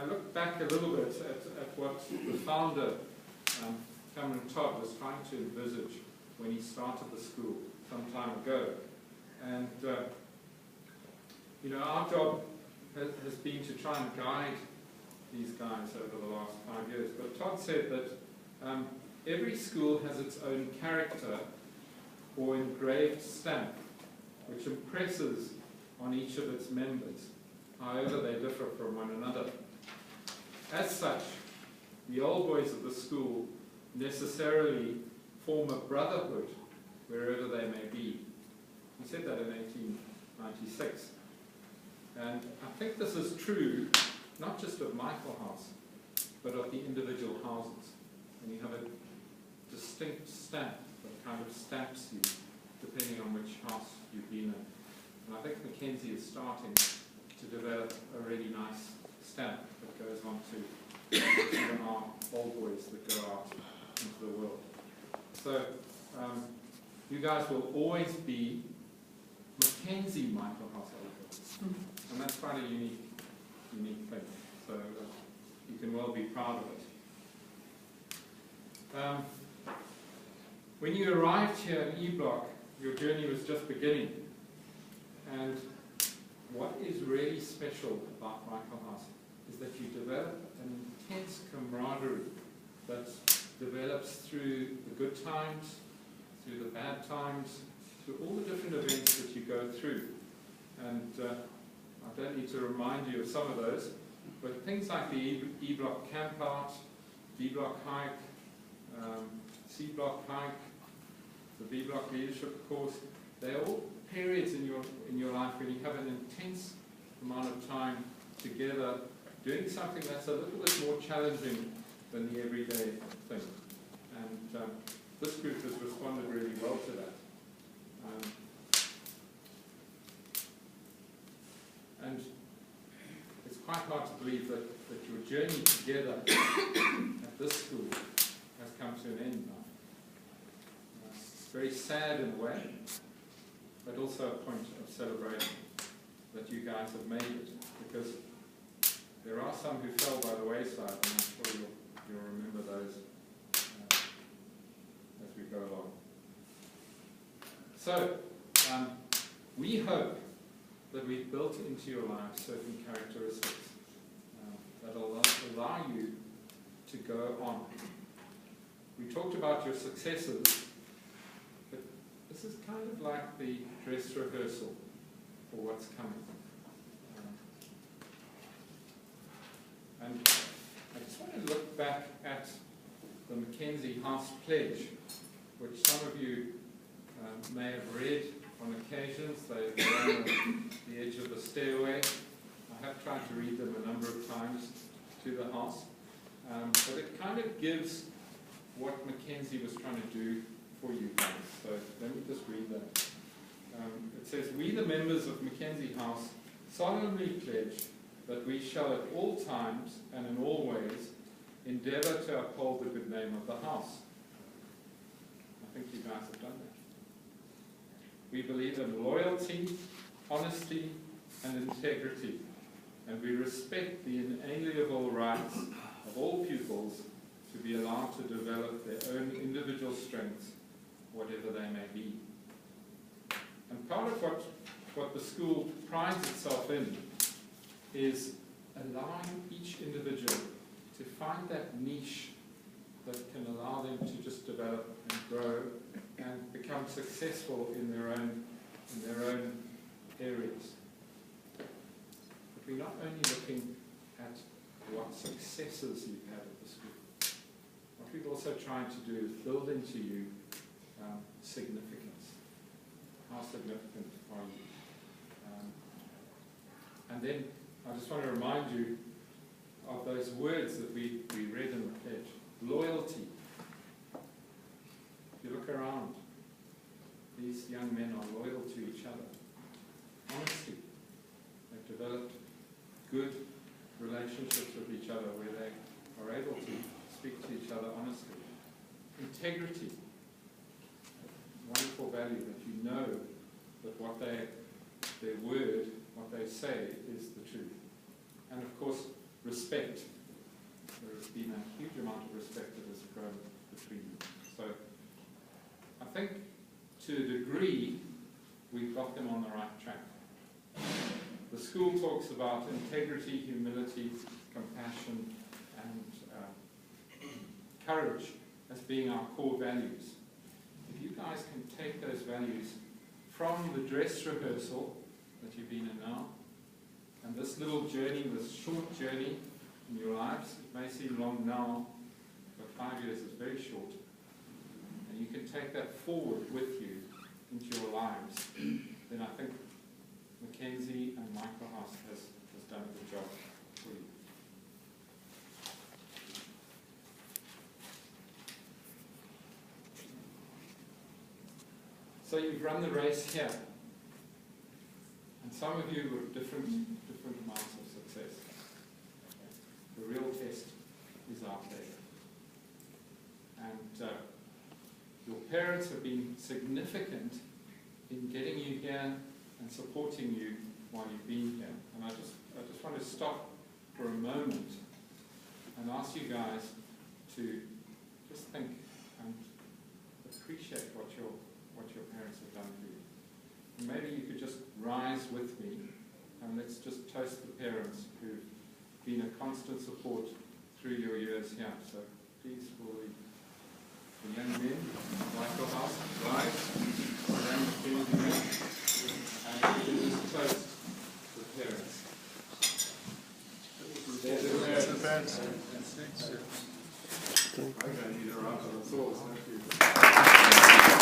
I looked back a little bit at what the founder, Cameron Todd, was trying to envisage when he started the school some time ago. And, our job has been to try and guide these guys over the last 5 years. But Todd said that every school has its own character or engraved stamp, which impresses on each of its members, however they differ from one another. As such, the old boys of the school necessarily form a brotherhood wherever they may be. He said that in 1896. And I think this is true, not just of Michaelhouse, but of the individual houses. And you have a distinct stamp that kind of stamps you, depending on which house you've been in. And I think Mckenzie is starting to develop a really nice stamp that goes on to even our old boys that go out into the world. So you guys will always be Mckenzie Michaelhouse old boys. And that's quite a unique thing. So you can well be proud of it. When you arrived here in E-Block, your journey was just beginning. And what is really special about Michaelhouse is that you develop an intense camaraderie that develops through the good times, through the bad times, through all the different events that you go through. And I don't need to remind you of some of those, but things like the E-Block camp out, D-Block hike, C-Block hike, the B-Block leadership course, they're all periods in your life when you have an intense amount of time together doing something that's a little bit more challenging than the everyday thing. And this group has responded really well to that. And it's quite hard to believe that your journey together at this school has come to an end now. It's very sad in a way, but also a point of celebration that you guys have made it, because there are some who fell by the wayside, and I'm sure you'll remember those as we go along. So, we hope that we've built into your lives certain characteristics that will allow you to go on. We talked about your successes, but this is kind of like the dress rehearsal for what's coming. And I just want to look back at the Mckenzie House Pledge, which some of you may have read on occasions. They're on the edge of the stairway. I have tried to read them a number of times to the house. But it kind of gives what Mckenzie was trying to do for you guys. So let me just read that. It says, "We, the members of Mckenzie House, solemnly pledge that we shall at all times and in all ways endeavour to uphold the good name of the house." I think you guys have done that. "We believe in loyalty, honesty, and integrity, and we respect the inalienable rights of all pupils to be allowed to develop their own individual strengths, whatever they may be." And part of what the school prides itself in is allowing each individual to find that niche that can allow them to just develop and grow and become successful in their own areas. But we're not only looking at what successes you've had at the school. What we've also tried to do is build into you significance. How significant are you? And then I just want to remind you of those words that we read in the pledge. Loyalty. If you look around, these young men are loyal to each other. Honesty. They've developed good relationships with each other where they are able to speak to each other honestly. Integrity. A wonderful value that you know that their word, what they say, is the truth. And of course, respect. respect. There has been a huge amount of respect that has grown between them. So I think to a degree we've got them on the right track. The school talks about integrity, humility, compassion, and courage as being our core values. If you guys can take those values from the dress rehearsal that you've been in now, and this little journey, this short journey in your lives, it may seem long now, but 5 years is very short. And you can take that forward with you into your lives, then I think Mckenzie and Michaelhouse has done a good job for you. So you've run the race here, and some of you with different amounts of success. The real test is out there. And your parents have been significant in getting you here and supporting you while you've been here. And I just want to stop for a moment and ask you guys to just think and appreciate what your parents have done for you. And maybe you could just rise with me and let's just toast the parents who've been a constant support through your years here. So please, for the young men, Michaelhouse, rise, and just toast the parents. There's the parents. I don't need a round of applause, thank you.